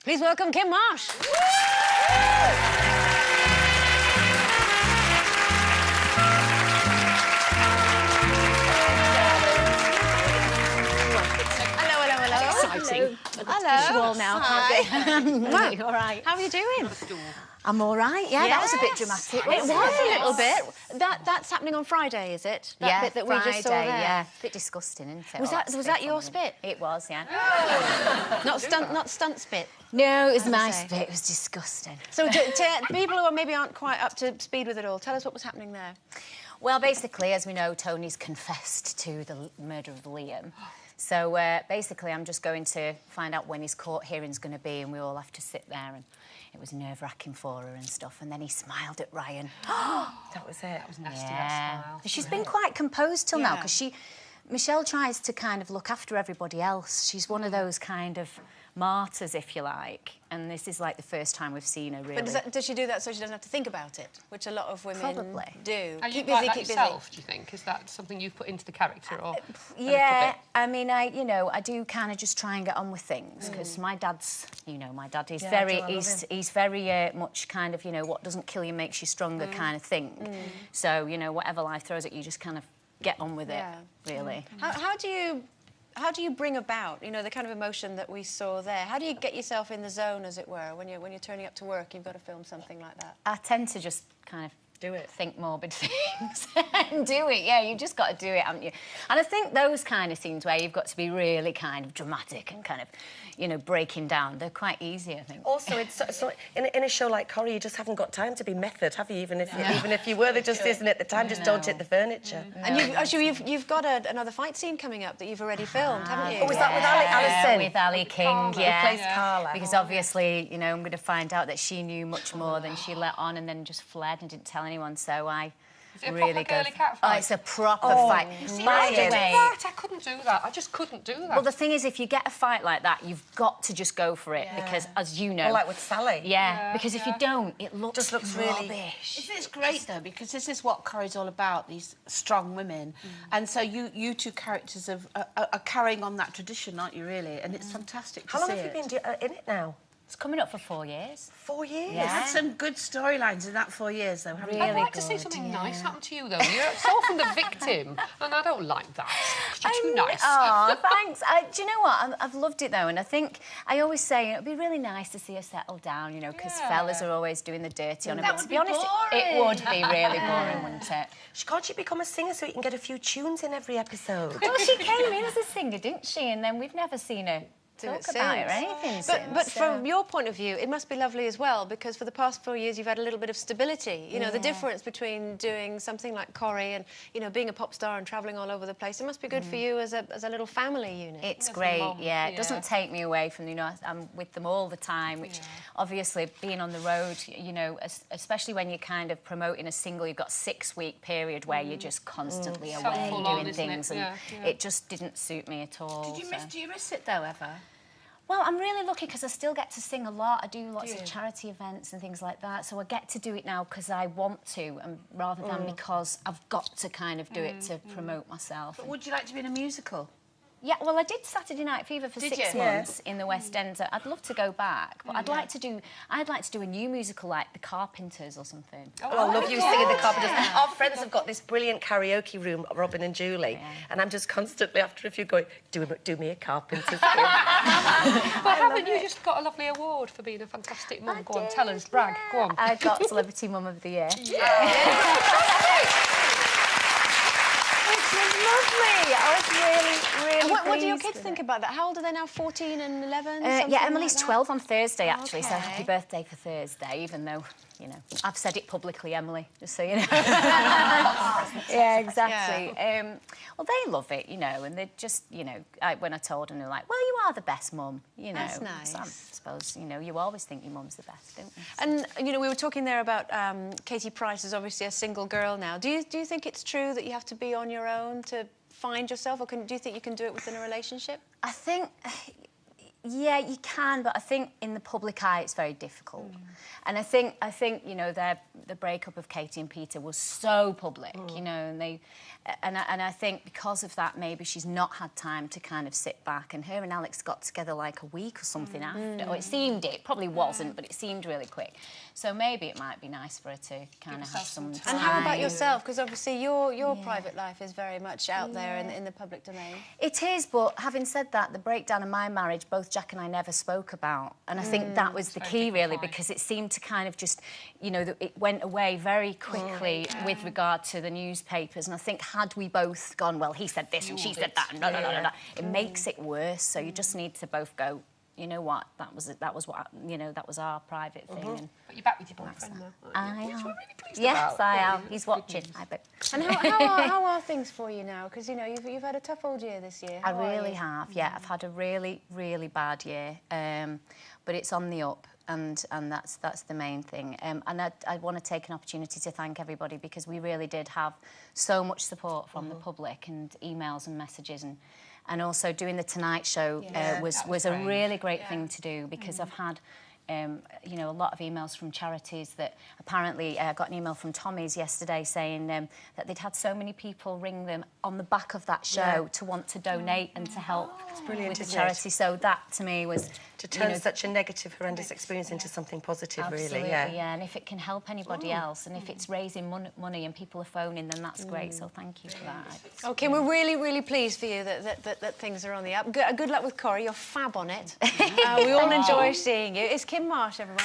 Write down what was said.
Please welcome Kim Marsh. Exciting. Hello. All now. Hi. You all right? How are you doing? I'm all right. Yeah, that was a bit dramatic. It was a little bit. That's happening on Friday, is it? That bit that Friday, we just saw there. Yeah, a bit disgusting, isn't it? Was that your spit? It was, yeah. Not stunt spit. No, it was my say. spit. It was disgusting. So to people who maybe aren't quite up to speed with it all, tell us what was happening there. Well, basically, as we know, Tony's confessed to the murder of Liam. So basically, I'm just going to find out when his court hearing's going to be, and we all have to sit there, and it was nerve-wracking for her and stuff. And then he smiled at Ryan. That was it. That was nasty, Yeah. that smile. She's been quite composed till now, because Michelle tries to kind of look after everybody else. She's one of those kind of martyrs, if you like. And this is like the first time we've seen her, really. But does she do that so she doesn't have to think about it, which a lot of women Probably. do? Are you Keep like busy, that keep yourself, do you think? Is that something you've put into the character, or...? Yeah, I mean, I do kind of just try and get on with things, because my dad's, my dad is he's very much kind of, what doesn't kill you makes you stronger kind of thing. So, whatever life throws at you, just kind of get on with it, really. How do you bring about, the kind of emotion that we saw there? How do you get yourself in the zone, as it were, when you're turning up to work, you've got to film something like that? I tend to just kind of think morbid things and do it. Yeah, you just got to do it, haven't you? And I think those kind of scenes where you've got to be really kind of dramatic and kind of, breaking down, they're quite easy, I think. Also, it's so in a show like Corrie, you just haven't got time to be method, have you? Even if you were, there just isn't at the time. Just don't hit the furniture. And you've got another fight scene coming up that you've already filmed, haven't you? Oh, was that with Alison? With Ali King, Who plays Carla. Because obviously, I'm going to find out that she knew much more than she let on, and then just fled and didn't tell anyone. So Is it a proper girly cat fight? Oh, it's a proper fight. By the way, I couldn't do that. I just couldn't do that. well, the thing is, if you get a fight like that, you've got to just go for it, because, as you know... Or like with Sally. Because if you don't, it Just looks really... rubbish. It's great, though, because this is what Corrie's all about, these strong women. And so you two characters are carrying on that tradition, aren't you, really? And it's fantastic to see. How long have you been in it now? It's coming up for 4 years. 4 years? You've had some good storylines in that 4 years, though, haven't you? I'd like to see something nice happen to you, though. You're so often the victim, and I don't like that. 'Cause you're too nice. Oh, thanks. Do you know what? I've loved it, though, and I think I always say it'd be really nice to see her settle down, because fellas are always doing the dirty on her. But to be honest, it would be really boring, wouldn't it? Can't she become a singer so you can get a few tunes in every episode? Well, she came in as a singer, didn't she? And then we've never seen her talk about it or anything since. But from your point of view, it must be lovely as well, because for the past 4 years you've had a little bit of stability. The difference between doing something like Corrie and, being a pop star and travelling all over the place, it must be good for you as a little family unit. It's great, It doesn't take me away from, I'm with them all the time, which obviously being on the road, especially when you're kind of promoting a single, you've got a 6-week period where you're just constantly away doing things, and it just didn't suit me at all. Do you miss it, though, ever? Well, I'm really lucky because I still get to sing a lot. I do lots of charity events and things like that. So I get to do it now because I want to, and rather than because I've got to kind of do it to promote myself. But would you like to be in a musical? Yeah, well, I did Saturday Night Fever for 6 months in the West End. So I'd love to go back, but I'd like to do a new musical like The Carpenters or something. Oh, I love you singing The Carpenters. Our friends have got this brilliant karaoke room, Robin and Julie, and I'm just constantly after a few going, do me a Carpenters. But haven't you just got a lovely award for being a fantastic mum? Go on, tell us, brag, go on. I got Celebrity Mum of the Year. Which was lovely. I was really What do your pleased kids think about that? How old are they now? 14 and 11? Yeah, Emily's 12 on Thursday, actually, so happy birthday for Thursday, even though, I've said it publicly, Emily, just so you know. Yeah, exactly. Yeah. Well, they love it, and they just, when I told them, they're like, well, you are the best mum, That's nice. So I suppose, you always think your mum's the best, don't you? And, we were talking there about Katie Price is obviously a single girl now. Do you think it's true that you have to be on your own to find yourself, or do you think you can do it within a relationship? I think Yeah, you can, but I think in the public eye it's very difficult. And I think you know, the breakup of Katie and Peter was so public, you know, and I think because of that, maybe she's not had time to kind of sit back. And her and Alex got together like a week or something after. Or it probably wasn't, but it seemed really quick. So maybe it might be nice for her to kind of have some time. And how about yourself? Because obviously your private life is very much out there in the public domain. It is, but having said that, the breakdown of my marriage, both Jack and I never spoke about. And I think that was the key, really, because it seemed to kind of just, you know, it went away very quickly with regard to the newspapers. And I think had we both gone, well, he said this and she said that, and blah, blah, blah, blah, it makes it worse. So you just need to both go, you know what, that was what, you know, that was our private thing. And But you're back with your boyfriend now. I am. Yes, I am. He's watching. I bet. And how are things for you now? Because, you know, you've had a tough old year this year. I really have, yeah. I've had a really, really bad year, but it's on the up, and that's the main thing. And I want to take an opportunity to thank everybody, because we really did have so much support from the public, and emails and messages, and also doing the Tonight Show was a really great thing to do, because I've had you know, a lot of emails from charities that apparently got an email from Tommy's yesterday saying that they'd had so many people ring them on the back of that show to want to donate and to help with the charity. So that, to me, was... To turn such a negative, horrendous experience into something positive, really, yeah. And if it can help anybody else, and if it's raising money and people are phoning, then that's great. So thank you for that. Okay, we're really, really pleased for you that things are on the up. Good luck with Corrie. You're fab on it. We all enjoy seeing you. It's Kim Marsh, everyone.